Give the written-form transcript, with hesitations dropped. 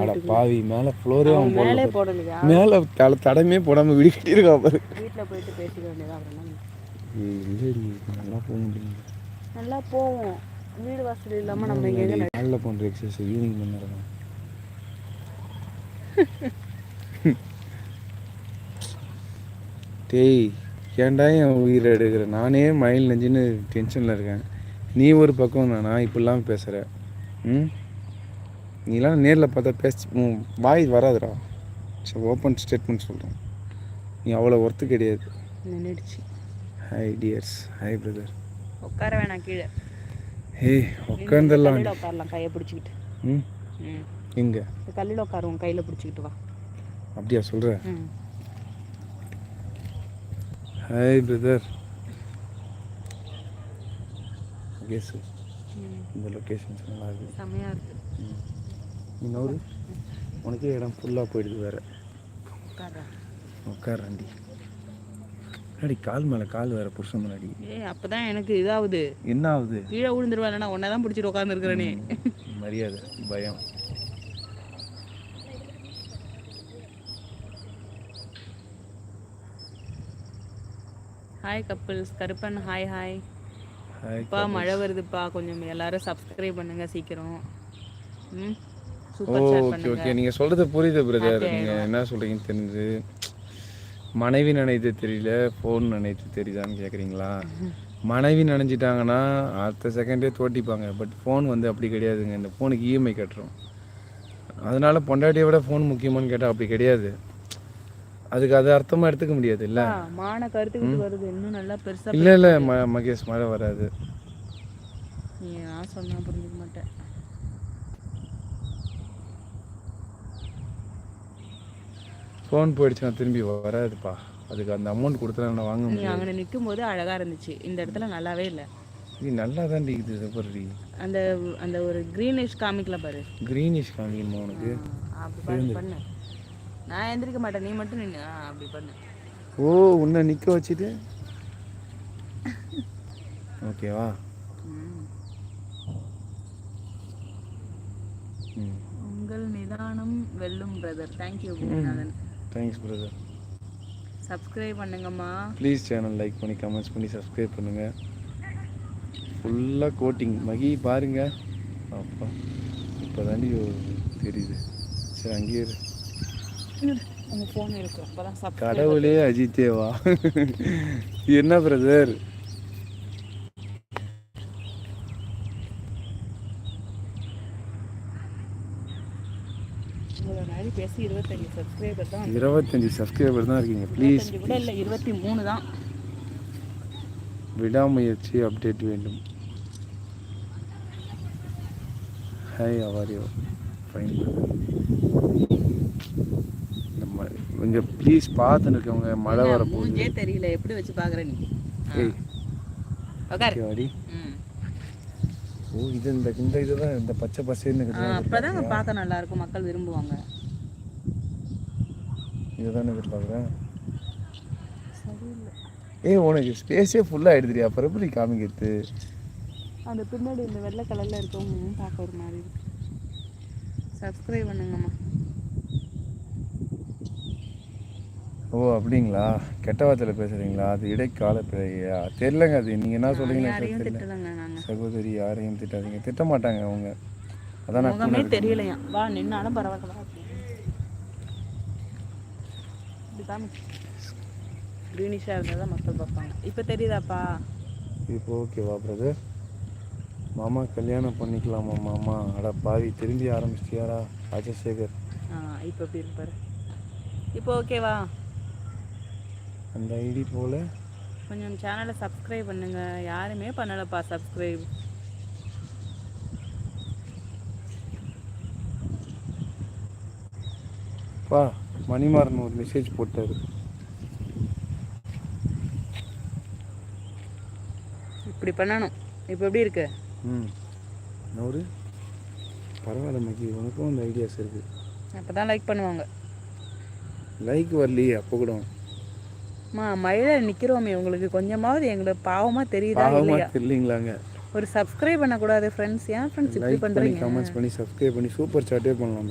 அட பாவி மேலே ஃப்ளோரே அவன் மேலே போடல. போடலையா? மேலே தடமே போடாமல் வீடு கட்டியிருக்கா பாரு. வீட்டில் போயிட்டு பேசிக்க வேண்டியதான் அப்புறம். இல்லைடி நல்லா போக முடியும். நல்லா போவோம். வீடு வாசல் இல்லாமல் நம்ம எங்கே காலையில் பண்ணுற எக்ஸசைஸ் ஈவினிங் பண்ணிடுறோம். டேய் ஏன்டா என் உயிரை எடுக்கிற? நானே மயில் நெஞ்சுன்னு டென்ஷனில் இருக்கேன். நீ ஒரு பக்கம் தானா இப்படிலாம் பேசுகிற? நீலாம் நேரில் பார்த்தா வாய் வராதுடா. சரி ஓப்பன் ஸ்டேட்மெண்ட் சொல்கிறேன். நீ அவ்வளோ ஒர்த்து கிடையாது. நின்றுடுச்சு. Hi dears. Hi brother. உட்கார வேணாம் கீழே. ஏய் உட்காந்துடலாம். உட்காரலாம் கையை பிடிச்சிக்கிட்டு. எங்கே? கல்லில் உட்காருவோம் கையில் பிடிச்சிக்கிட்டு வா. அப்படியா சொல்கிற? Hi brother. கேஸு இந்த லொக்கேஷன்ஸ் நல்லா இருக்குது. செம்மையாக இருக்குது. இன்னொரு உனக்கே இடம் ஃபுல்லாக போயிடுது வேறு. உட்காராண்டி. முன்னாடி கால் மேலே கால் வேறு புருஷன் முன்னாடி. அப்போ தான் எனக்கு இதாகுது. என்ன ஆகுது? கீழே விழுந்துருவேன். நான் ஒன்றா தான் பிடிச்சிட்டு உட்காந்துருக்குறேனே. மரியாதை பயம். Hi couples. Karuppan hi hi. அப்பா மழை வருதுப்பா, கொஞ்சம் எல்லாரும் சப்ஸ்கிரைப் பண்ணுங்க சீக்கிரம். சூப்பர் சாட் பண்ணுங்க. ஓகே நீங்கள் சொல்கிறது புரியுது பிரதர். நீங்கள் என்ன சொல்கிறீங்கன்னு தெரியுது. மனைவி நினைத்து தெரியல, ஃபோன் நினைத்து தெரியுதான்னு கேட்குறீங்களா? மனைவி நினைஞ்சிட்டாங்கன்னா அடுத்த செகண்டே தோட்டிப்பாங்க. பட் ஃபோன் வந்து அப்படி கிடையாதுங்க. இந்த ஃபோனுக்கு இஎம்ஐ கட்டுறோம். அதனால் பொண்டாட்டியை விட ஃபோன் முக்கியமானு கேட்டால் அப்படி கிடையாது. அதுக்கு அது அர்த்தமாக எடுத்துக்க முடியாது. இல்லை மான கருத்துக்கிட்டு வருது இன்னும் நல்லா பெருசாக. இல்லை மகேஷ் மழை வராது. நான் சொன்னால் புரிஞ்சுக்க மாட்டேன். ஃபோன் போயிடுச்சுன்னா திரும்பி வராதுப்பா. அதுக்கு அந்த அமௌண்ட் கொடுத்தா நான் வாங்க முடியும். நீ அங்கே நிற்கும் போது அழகாக இருந்துச்சு. இந்த இடத்துல நல்லாவே இல்லை. நீ நல்லா தான் இருக்குது பாரு. அந்த அந்த ஒரு க்ரீனிஷ் காமிக்கல பாரு. க்ரீனிஷ் காமிக்கணுமா உனக்கு? அப்படி பண்ணு. நான் எந்திரிக்க மாட்டேன், நீ மட்டும் நின்று அப்படி பண்ணு. ஓ உன்னை நிற்க வச்சுட்டு ஓகேவா? உங்கள் நிதானம் வெல்லும் brother. Thank you. Thanks brother. Subscribe பண்ணுங்கம்மா ப்ளீஸ். சேனல் லைக் பண்ணி கமெண்ட்ஸ் பண்ணி சப்ஸ்கிரைப் பண்ணுங்கள். ஃபுல்லாக கோட்டிங் மகி பாருங்க. அப்பா இப்போ தாண்டி தெரியுது. சரி அங்கேயே உங்கள் ஃபோன் இருக்கு. அப்போ தான் கடவுளே அஜித்தேவா? என்ன பிரதர்? பேசி 25 சப்ஸ்கிரைபர் தான். 25 சப்ஸ்கிரைபர் தான் இருக்கீங்க. ப்ளீஸ் கூட இல்லை 23 தான். விடாமுயற்சி அப்டேட் வேண்டும். Hi how fine. கொஞ்சம் ப்ளீஸ் பார்த்துன்னு இருக்கவங்க. மழை வர போகுது. தெரியல எப்படி வச்சு பார்க்குற நீ. ஓகே. ஓ இது இந்த இதுதான் இந்த பச்சை பசேன்னு அப்போதாங்க பார்க்க நல்லா இருக்கும். மக்கள் விரும்புவாங்க. இதுதானே எதிர்பார்க்குறேன். உனக்கு ஸ்பேஸே ஃபுல்லாக ஆகிடுதுரியா? அப்புறம் எப்படி காமிக்கிறது? அந்த பின்னாடி இந்த வெள்ளை கலரில் இருக்கவங்க பார்க்க ஒரு மாதிரி இருக்கு. சப்ஸ்கிரைப் பண்ணுங்கம்மா. ஓ அப்படிங்களா? கெட்ட வார்த்தையில் பேசுகிறீங்களா? அது இடைக்கால பிழையா? தெரிலங்க. அது நீங்கள் என்ன சொல்கிறீங்கன்னா சகோதரி யாரையும் திட்டாதீங்க. திட்ட மாட்டாங்க அவங்க. அதான் முகமே தெரியலையா? வா நின்னாலும் பரவாயில்ல. க்ரீனிஷாக இருந்தால் தான் மக்கள் பார்ப்பாங்க. இப்போ தெரியுதாப்பா? இப்போ ஓகேவா பிரதர்? மாமா கல்யாணம் பண்ணிக்கலாமா மாமா? அட பாவி திரும்பி ஆரம்பிச்சிட்டியாரா ராஜசேகர்? இப்போ எப்படி இருப்பாரு? இப்போ ஓகேவா? அந்த ஐடி போல் கொஞ்சம் சேனலை சப்ஸ்கிரைப் பண்ணுங்க. யாருமே பண்ணலப்பா சப்ஸ்கிரைப். பா மணிமாறன் ஒரு மெசேஜ் போட்டாரு. இப்படி பண்ணணும். இப்போ எப்படி இருக்கு? ஒரு பரவாயில்ல மகி, உனக்கும் அந்த ஐடியாஸ் இருக்குது. அப்போ தான் லைக் பண்ணுவாங்க. லைக் வரலையே அப்போ கூட. மழையில நிற்கிறோமே, உங்களுக்கு கொஞ்சமாவது எங்களை பாவமாக தெரியுதா? இல்லையா தெரியலீங்களாங்க. ஒரு சப்ஸ்கிரைப் பண்ணக்கூடாது ஃப்ரெண்ட்ஸ்? ஏன் ஃப்ரெண்ட்ஸ் இப்படி பண்ணுறீங்க? கமெண்ட்ஸ் பண்ணி சப்ஸ்கிரைப் பண்ணி சூப்பர் சாட்டே பண்ணலாம்.